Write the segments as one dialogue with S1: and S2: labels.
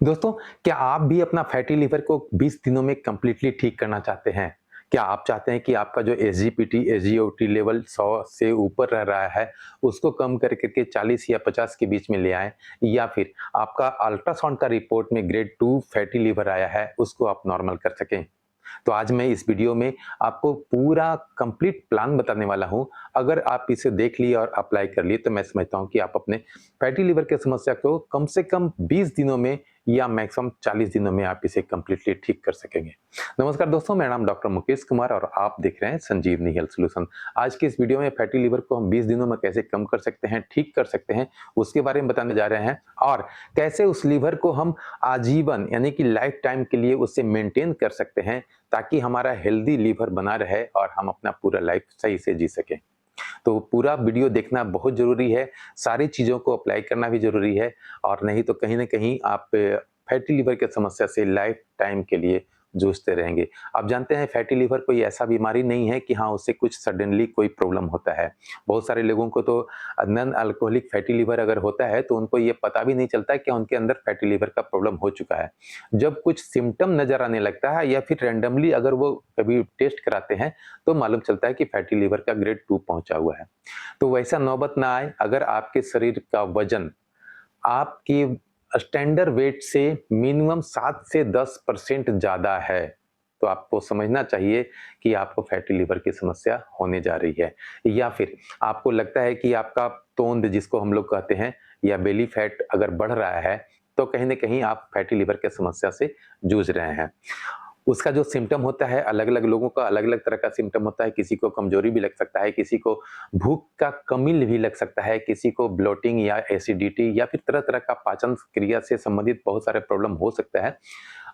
S1: दोस्तों, क्या आप भी अपना फैटी लिवर को 20 दिनों में कंप्लीटली ठीक करना चाहते हैं? क्या आप चाहते हैं कि आपका जो एसजीपीटी, एसजीओटी लेवल 100 से ऊपर रह रहा है, उसको कम कर के 40 या 50 के बीच में ले आएँ? या फिर आपका अल्ट्रासाउंड का रिपोर्ट में ग्रेड 2 फैटी लिवर आया है, उसको आप नॉर्मल कर सकें? तो आज मैं इस वीडियो में आपको पूरा कंप्लीट प्लान बताने वाला हूँ। अगर आप इसे देख लिए और अप्लाई कर लिए तो मैं समझता हूँ कि आप अपने फैटी लिवर की समस्या को कम से कम 20 दिनों में या मैक्सिमम 40 दिनों में आप इसे कंप्लीटली ठीक कर सकेंगे। नमस्कार दोस्तों, मेरा नाम डॉक्टर मुकेश कुमार और आप देख रहे हैं संजीवनी हेल्थ सॉल्यूशन। आज की इस वीडियो में फैटी लिवर को हम 20 दिनों में कैसे कम कर सकते हैं, ठीक कर सकते हैं, उसके बारे में बताने जा रहे हैं और कैसे उस लिवर को हम आजीवन यानी कि लाइफ टाइम के लिए उसे मेंटेन कर सकते हैं ताकि हमारा हेल्दी लीवर बना रहे और हम अपना पूरा लाइफ सही से जी सकें। तो पूरा वीडियो देखना बहुत ज़रूरी है, सारी चीज़ों को अप्लाई करना भी ज़रूरी है और नहीं तो कहीं न कहीं आप फैटी लिवर की समस्या से लाइफ टाइम के लिए जूझते रहेंगे। आप जानते हैं फैटी लिवर कोई ऐसा बीमारी नहीं है कि हाँ, उससे कुछ सडनली कोई प्रॉब्लम होता है। बहुत सारे लोगों को तो नॉन अल्कोहलिक फैटी लिवर अगर होता है तो उनको ये पता भी नहीं चलता है कि उनके अंदर फैटी लिवर का प्रॉब्लम हो चुका है। जब कुछ सिम्पटम नज़र आने लगता है या फिर रैंडमली अगर वो कभी टेस्ट कराते हैं तो मालूम चलता है कि फैटी लिवर का ग्रेड 2 पहुँचा हुआ है। तो वैसा नौबत ना आए अगर आपके शरीर का वज़न आपके स्टैंडर्ड वेट से मिनिमम 7 से 10% ज़्यादा है, तो आपको समझना चाहिए कि आपको फैटी लिवर की समस्या होने जा रही है। या फिर आपको लगता है कि आपका तोंद जिसको हम लोग कहते हैं या बेली फैट अगर बढ़ रहा है, तो कहीं न कहीं आप फैटी लिवर की समस्या से जूझ रहे हैं। उसका जो सिम्पटम होता है अलग-अलग लोगों का अलग-अलग तरह का सिम्पटम होता है, किसी को कमज़ोरी भी लग सकता है, किसी को भूख का कमी भी लग सकता है, किसी को ब्लोटिंग या एसिडिटी या फिर तरह-तरह का पाचन क्रिया से संबंधित बहुत सारे प्रॉब्लम हो सकता है।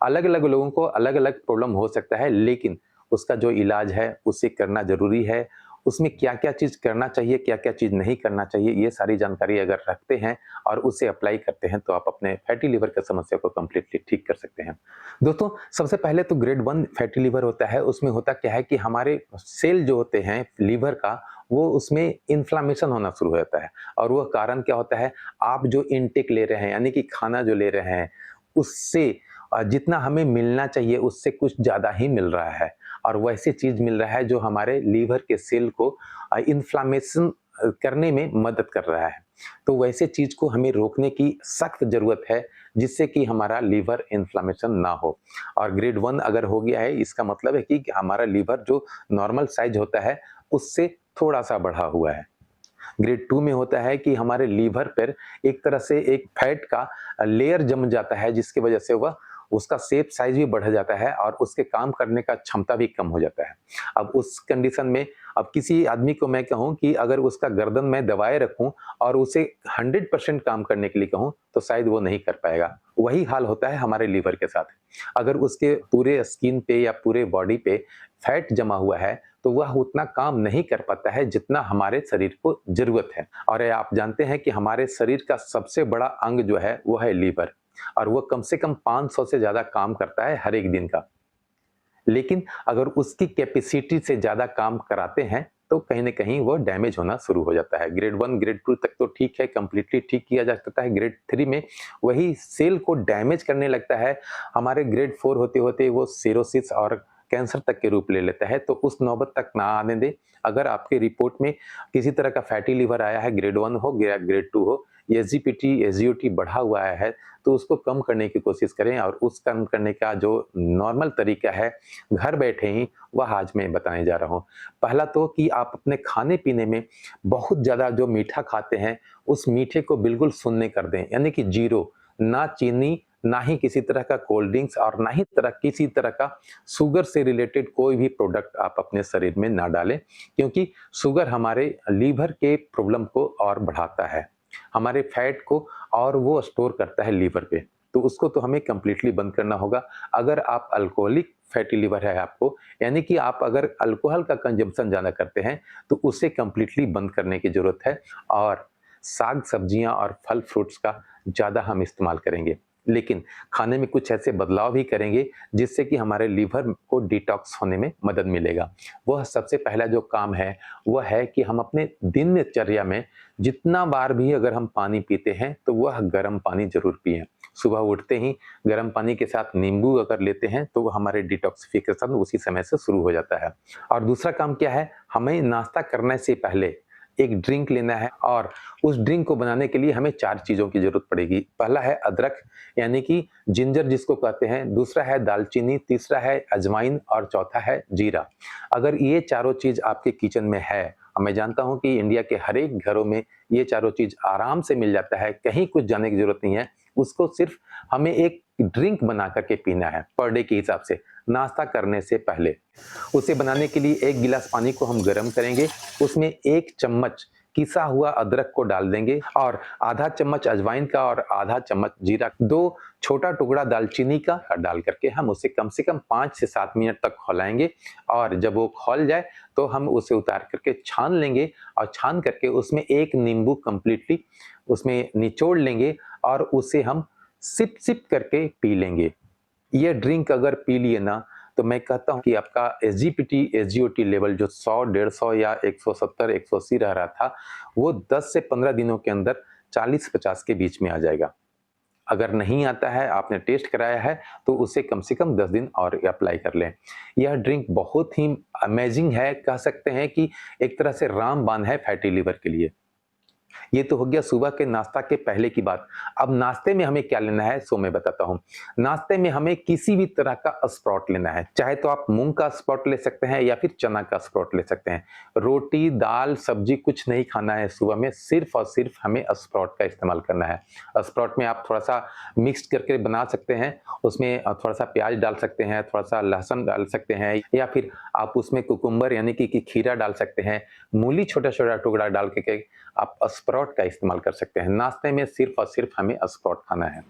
S1: अलग-अलग लोगों को अलग-अलग प्रॉब्लम हो सकता है, लेकिन उसका जो इलाज है, उसे करना ज़रूरी है। उसमें क्या-क्या चीज़ करना चाहिए, क्या-क्या चीज़ नहीं करना चाहिए, ये सारी जानकारी अगर रखते हैं और उसे अप्लाई करते हैं, तो आप अपने फैटी लिवर की समस्या को कंप्लीटली ठीक कर सकते हैं। दोस्तों, सबसे पहले तो ग्रेड 1 फैटी लिवर होता है, उसमें होता क्या है कि हमारे सेल जो होते हैं लिवर का, वो उसमें इन्फ्लेमेशन होना शुरू हो जाता है और वह कारण क्या होता है, आप जो इनटेक ले रहे हैं, यानी कि खाना जो ले रहे हैं, उससे जितना हमें मिलना चाहिए उससे कुछ ज़्यादा ही मिल रहा है और वैसी चीज़ मिल रहा है जो हमारे लीवर के सेल को इन्फ्लेमेशन करने में मदद कर रहा है। तो वैसे चीज़ को हमें रोकने की सख्त ज़रूरत है जिससे कि हमारा लीवर इन्फ्लेमेशन ना हो और ग्रेड 1 अगर हो गया है इसका मतलब है कि हमारा लीवर जो नॉर्मल साइज़ होता है उससे थोड़ा-सा बढ़ा हुआ है। ग्रेड 2 में होता है कि हमारे लीवर पर एक तरह से एक फैट का लेयर जम जाता है जिसकी वजह से वह उसका शेप साइज भी बढ़ जाता है और उसके काम करने का क्षमता भी कम हो जाता है। अब उस कंडीशन में अब किसी आदमी को मैं कहूँ कि अगर उसका गर्दन मैं दबाए रखूँ और उसे 100% काम करने के लिए कहूँ तो शायद वो नहीं कर पाएगा। वही हाल होता है हमारे लीवर के साथ। अगर उसके पूरे स्किन पे या पूरे बॉडी पे फैट जमा हुआ है तो वह उतना काम नहीं कर पाता है जितना हमारे शरीर को ज़रूरत है। और ये आप जानते हैं कि हमारे शरीर का सबसे बड़ा अंग जो है वो है लीवर और वो कम से कम 500 से ज़्यादा काम करता है हर एक दिन का। लेकिन अगर उसकी कैपेसिटी से ज़्यादा काम कराते हैं तो कहीं न कहीं वो डैमेज होना शुरू हो जाता है। ग्रेड 1, ग्रेड 2 तक तो ठीक है, कंप्लीटली ठीक किया जा सकता है। ग्रेड 3 में वही सेल को डैमेज करने लगता है। हमारे ग्रेड 4 होते-होते वो सिरोसिस और कैंसर तक के रूप ले लेता है, तो उस नौबत तक ना आने दें। अगर आपके रिपोर्ट में किसी तरह का फैटी लिवर आया है, ग्रेड 1 हो या ग्रेड 2 हो, एसजीपीटी, एसजीओटी बढ़ा हुआ है, तो उसको कम करने की कोशिश करें और उस कम करने का जो नॉर्मल तरीका है घर बैठे ही वह आज मैं बताने जा रहा हूँ। पहला तो कि आप अपने खाने-पीने में बहुत ज़्यादा जो मीठा खाते हैं, उस मीठे को बिल्कुल शून्य कर दें, यानी कि ज़ीरो, ना चीनी, ना ही किसी तरह का कोल्ड ड्रिंक्स और ना ही किसी तरह का शुगर से रिलेटेड कोई भी प्रोडक्ट आप अपने शरीर में ना डालें, क्योंकि शुगर हमारे लीवर के प्रॉब्लम को और बढ़ाता है। हमारे फैट को और वो स्टोर करता है लीवर पे, तो उसको तो हमें कंप्लीटली बंद करना होगा। अगर आप अल्कोहलिक फैटी लिवर है आपको, यानी कि आप अगर अल्कोहल का कंजम्पशन ज़्यादा करते हैं, तो उसे कंप्लीटली बंद करने की ज़रूरत है और साग-सब्जियाँ और फल-फ्रूट्स का ज़्यादा हम इस्तेमाल करेंगे। लेकिन खाने में कुछ ऐसे बदलाव भी करेंगे जिससे कि हमारे लीवर को डिटॉक्स होने में मदद मिलेगा। वह सबसे पहला जो काम है, वह है कि हम अपने दिनचर्या में जितना बार भी अगर हम पानी पीते हैं, तो वह गर्म पानी ज़रूर पिएँ। सुबह उठते ही गर्म पानी के साथ नींबू अगर लेते हैं, तो वो हमारे डिटॉक्सिफिकेशन उसी समय से शुरू हो जाता है। और दूसरा काम क्या है, हमें नाश्ता करने से पहले एक ड्रिंक लेना है और उस ड्रिंक को बनाने के लिए हमें 4 चीज़ों की ज़रूरत पड़ेगी। पहला है अदरक यानी कि जिंजर जिसको कहते हैं, दूसरा है दालचीनी, तीसरा है अजवाइन और चौथा है जीरा। अगर ये चारों चीज़ आपके किचन में है, और मैं जानता हूँ कि इंडिया के हर एक घरों में ये चारों चीज़ आराम से मिल जाता है, कहीं कुछ जाने की ज़रूरत नहीं है। उसको सिर्फ़ हमें एक ड्रिंक बना कर के पीना है पर डे के हिसाब से, नाश्ता करने से पहले। उसे बनाने के लिए 1 गिलास पानी को हम गर्म करेंगे, उसमें 1 चम्मच पिसा हुआ अदरक को डाल देंगे और आधा चम्मच अजवाइन का और आधा चम्मच जीरा, 2 छोटा टुकड़ा दालचीनी का डाल करके हम उसे कम से कम 5 से 7 मिनट तक खौलाएँगे और जब वो खौल जाए तो हम उसे उतार करके छान लेंगे और छान करके उसमें 1 नींबू कंप्लीटली उसमें निचोड़ लेंगे और उसे हम सिप-सिप करके पी लेंगे। ये ड्रिंक अगर पी लिए ना, तो मैं कहता हूँ कि आपका एसजीपीटी, एसजीओटी लेवल जो 100, 150 या 170, 180 रह रहा था, वो 10 से 15 दिनों के अंदर 40-50 के बीच में आ जाएगा। अगर नहीं आता है, आपने टेस्ट कराया है, तो उसे कम से कम 10 दिन और अप्लाई कर लें। यह ड्रिंक बहुत ही अमेजिंग है, कह सकते हैं कि एक तरह से रामबाण है फैटी लिवर के लिए। ये तो हो गया सुबह के नाश्ता के पहले की बात। अब नाश्ते में हमें क्या लेना है सो मैं बताता हूँ। नाश्ते में हमें किसी भी तरह का स्प्राउट लेना है। चाहे तो आप मूँग का स्प्राउट ले सकते हैं या फिर चना का स्प्राउट ले सकते हैं। रोटी, दाल, सब्जी कुछ नहीं खाना है सुबह में, सिर्फ़ और सिर्फ़ हमें स्प्राउट का इस्तेमाल करना है। स्प्राउट में आप थोड़ा-सा मिक्स करके बना सकते हैं। उसमें थोड़ा-सा प्याज़ डाल सकते हैं, थोड़ा-सा लहसुन डाल सकते हैं या फिर आप उसमें कुकुम्बर यानी कि खीरा डाल सकते हैं। मूली छोटा-छोटा टुकड़ा डाल के आप स्प्राउट का इस्तेमाल कर सकते हैं। नाश्ते में सिर्फ़ और सिर्फ़ हमें स्प्राउट खाना है।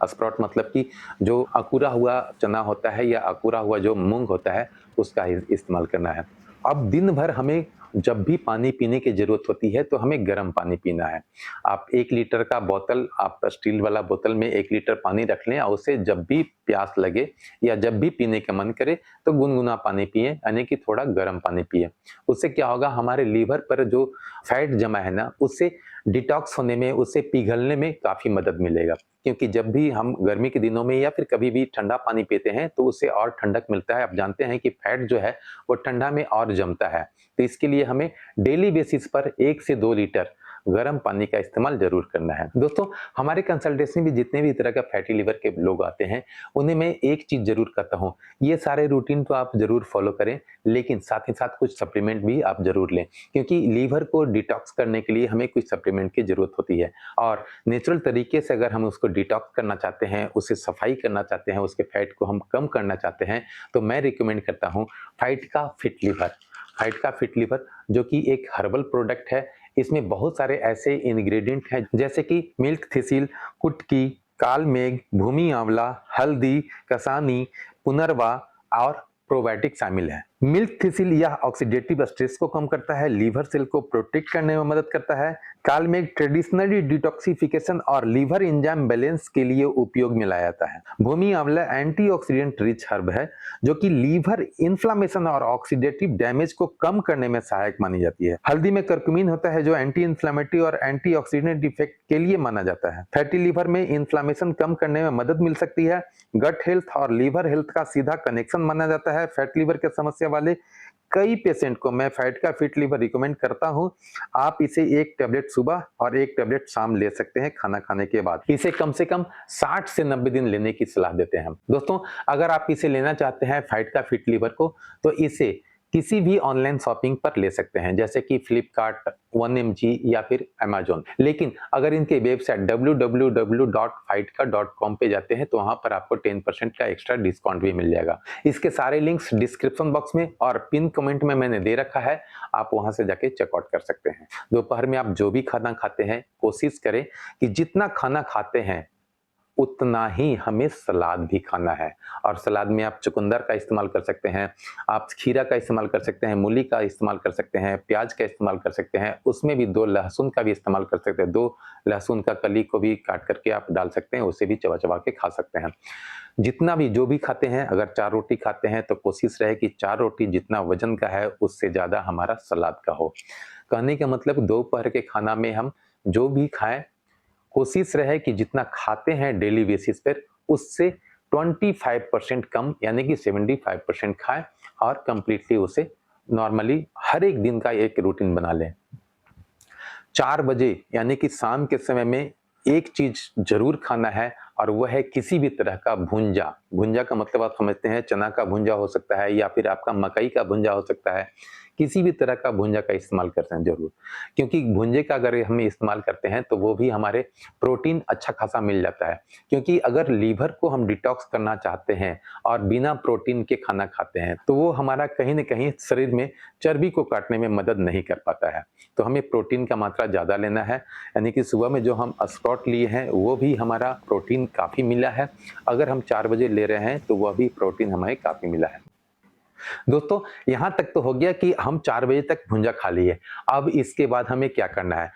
S1: स्प्राउट मतलब कि जो अकुरा हुआ चना होता है या अकुरा हुआ जो मूँग होता है, उसका ही इस्तेमाल करना है। अब दिन भर हमें जब भी पानी पीने की ज़रूरत होती है, तो हमें गर्म पानी पीना है। आप 1 लीटर का बोतल आप स्टील वाला बोतल में 1 लीटर पानी रख लें और उसे जब भी प्यास लगे या जब भी पीने का मन करे, तो गुनगुना पानी पिएँ, यानी कि थोड़ा गर्म पानी पिएँ। उससे क्या होगा, हमारे लीवर पर जो फैट जमा है ना, उससे डिटॉक्स होने में, उससे पिघलने में काफ़ी मदद मिलेगा। क्योंकि जब भी हम गर्मी के दिनों में या फिर कभी भी ठंडा पानी पीते हैं, तो उससे और ठंडक मिलता है। आप जानते हैं कि फैट जो है, वो ठंडा में और जमता है। तो इसके लिए हमें डेली बेसिस पर 1 से 2 लीटर गर्म पानी का इस्तेमाल ज़रूर करना है। दोस्तों, हमारे कंसल्टेशन में जितने भी तरह का फैटी लिवर के लोग आते हैं, उन्हें मैं एक चीज़ ज़रूर कहता हूँ, ये सारे रूटीन तो आप ज़रूर फ़ॉलो करें, लेकिन साथ ही साथ कुछ सप्लीमेंट भी आप ज़रूर लें। क्योंकि लीवर को डिटॉक्स करने के लिए हमें कुछ सप्लीमेंट की ज़रूरत होती है और नेचुरल तरीके से अगर हम उसको डिटॉक्स करना चाहते हैं, उससे सफाई करना चाहते हैं, उसके फैट को हम कम करना चाहते हैं, तो मैं रिकमेंड करता हूँ फाइट का फिट लिवर। फाइट का फिट लिवर जो कि एक हर्बल प्रोडक्ट है, इसमें बहुत सारे ऐसे इंग्रेडिएंट हैं जैसे कि मिल्क थिसिल, कुटकी, काल मेघ, भूमि आंवला, हल्दी, कसानी, पुनर्वा और प्रोबायोटिक शामिल है। मिल्क थिसिल यह ऑक्सीडेटिव स्ट्रेस को कम करता है, लीवर सेल को प्रोटेक्ट करने में मदद करता है। काल मेघ ट्रेडिशनली डिटॉक्सिफिकेशन और लीवर एंजाइम बैलेंस के लिए उपयोग में लाया जाता है। भूमि आंवला एंटीऑक्सीडेंट रिच हर्ब है जो कि लीवर इन्फ्लामेशन और ऑक्सीडेटिव डैमेज को कम करने में सहायक मानी जाती है। हल्दी में करक्यूमिन होता है जो एंटी इन्फ्लेमेटरी और एंटीऑक्सीडेंट इफेक्ट के लिए माना जाता है। फैटी लिवर में इन्फ्लामेशन कम करने में मदद मिल सकती है। गट हेल्थ और लीवर हेल्थ का सीधा कनेक्शन माना जाता है। फैट लिवर की समस्या वाले कई पेशेंट को मैं फैट का फिट लिवर रिकमेंड करता हूं। आप इसे 1 टैबलेट सुबह और 1 टैबलेट शाम ले सकते हैं खाना खाने के बाद। इसे कम से कम 60 से 90 दिन लेने की सलाह देते हैं हम। दोस्तों, अगर आप इसे लेना चाहते हैं फैट का फिट लिवर को, तो इसे किसी भी ऑनलाइन शॉपिंग पर ले सकते हैं जैसे कि फ्लिपकार्ट, 1mg या फिर अमेज़न। लेकिन अगर इनके वेबसाइट www.fightka.com पे जाते हैं तो वहां पर आपको 10% का एक्स्ट्रा डिस्काउंट भी मिल जाएगा। इसके सारे लिंक्स डिस्क्रिप्शन बॉक्स में और पिन कमेंट में मैंने दे रखा है, आप वहां से जाके चेकआउट कर सकते हैं। दोपहर में आप जो भी खाना खाते हैं, कोशिश करें कि जितना खाना खाते हैं उतना ही हमें सलाद भी खाना है। और सलाद में आप चुकंदर का इस्तेमाल कर सकते हैं, आप खीरा का इस्तेमाल कर सकते हैं, मूली का इस्तेमाल कर सकते हैं, प्याज का इस्तेमाल कर सकते हैं, उसमें भी 2 लहसुन का भी इस्तेमाल कर सकते हैं। 2 लहसुन का कली को भी काट करके आप डाल सकते हैं, उसे भी चबा-चबा के खा सकते हैं। जितना भी जो भी खाते हैं, अगर 4 रोटी खाते हैं तो कोशिश रहे कि 4 रोटी जितना वज़न का है उससे ज़्यादा हमारा सलाद का हो। कहने का मतलब दोपहर के खाना में हम जो भी खाएँ, कोशिश रहे कि जितना खाते हैं डेली बेसिस पर उससे 25% कम यानी कि 75% खाएँ और कंप्लीटली उसे नॉर्मली हर एक दिन का एक रूटीन बना लें। 4 बजे यानी कि शाम के समय में एक चीज़ ज़रूर खाना है और वह है किसी भी तरह का भुंजा। भुंजा का मतलब आप समझते हैं, चना का भुंजा हो सकता है या फिर आपका मकई का भुंजा हो सकता है। किसी भी तरह का भुंजा का इस्तेमाल करते हैं ज़रूर, क्योंकि भुंजे का अगर हम इस्तेमाल करते हैं तो वो भी हमारे प्रोटीन अच्छा खासा मिल जाता है। क्योंकि अगर लीवर को हम डिटॉक्स करना चाहते हैं और बिना प्रोटीन के खाना खाते हैं, तो वो हमारा कहीं न कहीं शरीर में चर्बी को काटने में मदद नहीं कर पाता है। तो हमें प्रोटीन का मात्रा ज़्यादा लेना है, यानी कि सुबह में जो हम स्प्राउट लिए हैं वो भी हमारा प्रोटीन काफ़ी मिला है। अगर हम 4 बजे ले रहे हैं तो वह भी प्रोटीन हमें काफ़ी मिला है। दोस्तों, यहाँ तक तो हो गया कि हम 4 बजे तक भुंजा खा लिए। अब इसके बाद हमें क्या करना है?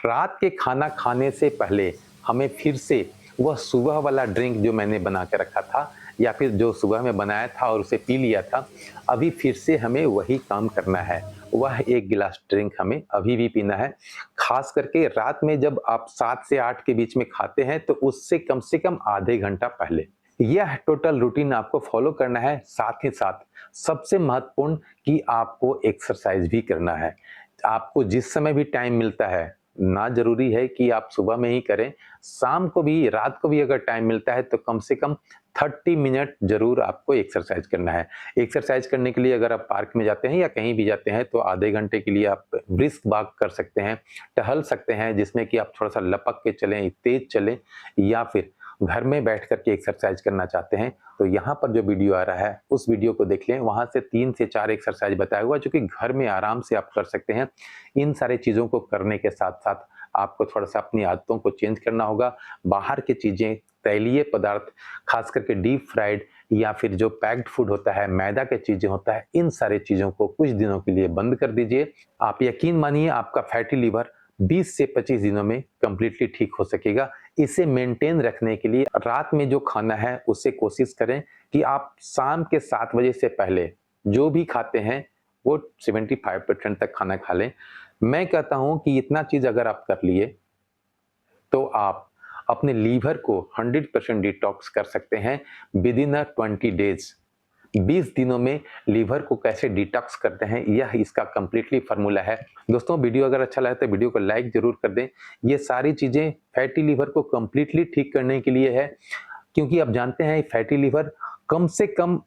S1: रात के खाना खाने से पहले हमें फिर से वह सुबह वाला ड्रिंक जो मैंने बना के रखा था या फिर जो सुबह में बनाया था और उसे पी लिया था, अभी फिर से हमें वही काम करना है। वह 1 गिलास ड्रिंक हमें अभी भी पीना है। ख़ास करके रात में जब आप 7 से 8 के बीच में खाते हैं तो उससे कम से कम आधे घंटा पहले। यह टोटल रूटीन आपको फ़ॉलो करना है, साथ ही साथ सबसे महत्वपूर्ण कि आपको एक्सरसाइज़ भी करना है। आपको जिस समय भी टाइम मिलता है, ना ज़रूरी है कि आप सुबह में ही करें, शाम को भी, रात को भी अगर टाइम मिलता है तो कम से कम 30 मिनट ज़रूर आपको एक्सरसाइज़ करना है। एक्सरसाइज़ करने के लिए अगर आप पार्क में जाते हैं या कहीं भी जाते हैं तो आधे घंटे के लिए आप ब्रिस्क वॉक कर सकते हैं, टहल सकते हैं जिसमें कि आप थोड़ा-सा लपक के चलें, तेज़ चलें या फिर घर में बैठ कर के एक्सरसाइज करना चाहते हैं तो यहाँ पर जो वीडियो आ रहा है उस वीडियो को देख लें। वहाँ से 3 से 4 एक्सरसाइज बताया हुआ है जो कि घर में आराम से आप कर सकते हैं। इन सारी चीज़ों को करने के साथ-साथ आपको थोड़ा-सा अपनी आदतों को चेंज करना होगा। बाहर की चीज़ें, तैलीय पदार्थ, खास करके डीप फ्राइड या फिर जो पैक्ड फूड होता है, मैदा की चीज़ें होता है, इन सारी चीज़ों को कुछ दिनों के लिए बंद कर दीजिए। आप यकीन मानिए आपका फैटी लिवर 20 से 25 दिनों में कंप्लीटली ठीक हो सकेगा। इसे मेंटेन रखने के लिए रात में जो खाना है उससे कोशिश करें कि आप शाम के 7 बजे से पहले जो भी खाते हैं वो 75% तक खाना खा लें। मैं कहता हूँ कि इतना चीज़ अगर आप कर लिए तो आप अपने लीवर को 100% डिटॉक्स कर सकते हैं विदिन 20 डेज़। 20 दिनों में लीवर को कैसे डिटॉक्स करते हैं यह इसका कंप्लीटली फार्मूला है। दोस्तों, वीडियो अगर अच्छा लगे तो वीडियो को लाइक ज़रूर कर दें। ये सारी चीज़ें फैटी लिवर को कंप्लीटली ठीक करने के लिए है, क्योंकि आप जानते हैं फैटी लिवर कम से कम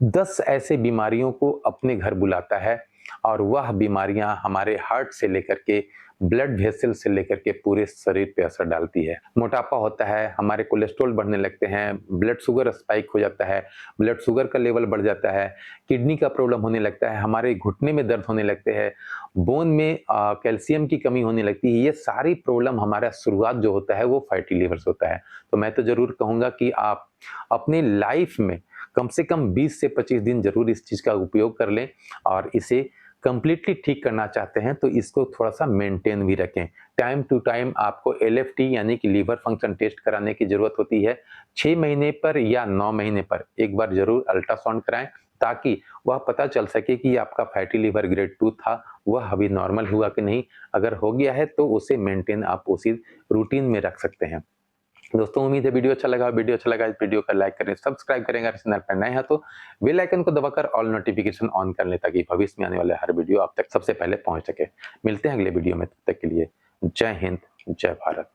S1: 10 ऐसे बीमारियों को अपने घर बुलाता है और वह बीमारियां हमारे हार्ट से लेकर के ब्लड वेसल से लेकर के पूरे शरीर पे असर डालती है। मोटापा होता है, हमारे कोलेस्ट्रॉल बढ़ने लगते हैं, ब्लड शुगर स्पाइक हो जाता है, ब्लड शुगर का लेवल बढ़ जाता है, किडनी का प्रॉब्लम होने लगता है, हमारे घुटने में दर्द होने लगते हैं, बोन में कैल्शियम की कमी होने लगती है। ये सारी प्रॉब्लम हमारा शुरुआत जो होता है वो फैटी लिवर से होता है। तो मैं तो ज़रूर कहूँगा कि आप अपनी लाइफ में कम से कम 20 से 25 दिन ज़रूर इस चीज़ का उपयोग कर लें और इसे कंप्लीटली ठीक करना चाहते हैं तो इसको थोड़ा-सा मेंटेन भी रखें। टाइम टू टाइम आपको एलएफटी यानी कि लिवर फंक्शन टेस्ट कराने की ज़रूरत होती है। 6 महीने पर या 9 महीने पर एक बार ज़रूर अल्ट्रासाउंड कराएँ ताकि वह पता चल सके कि आपका फैटी लिवर ग्रेड 2 था, वह अभी नॉर्मल हुआ कि नहीं। अगर हो गया है तो उसे मेंटेन आप उसी रूटीन में रख सकते हैं। दोस्तों, उम्मीद है वीडियो अच्छा लगा। वीडियो अच्छा लगा इस वीडियो को लाइक करें, सब्सक्राइब करें। अगर चैनल पर नए हैं तो बेल आइकन को दबाकर ऑल नोटिफिकेशन ऑन कर लें ताकि भविष्य में आने वाले हर वीडियो आप तक सबसे पहले पहुंच सके। मिलते हैं अगले वीडियो में, तब तक के लिए जय हिंद, जय भारत।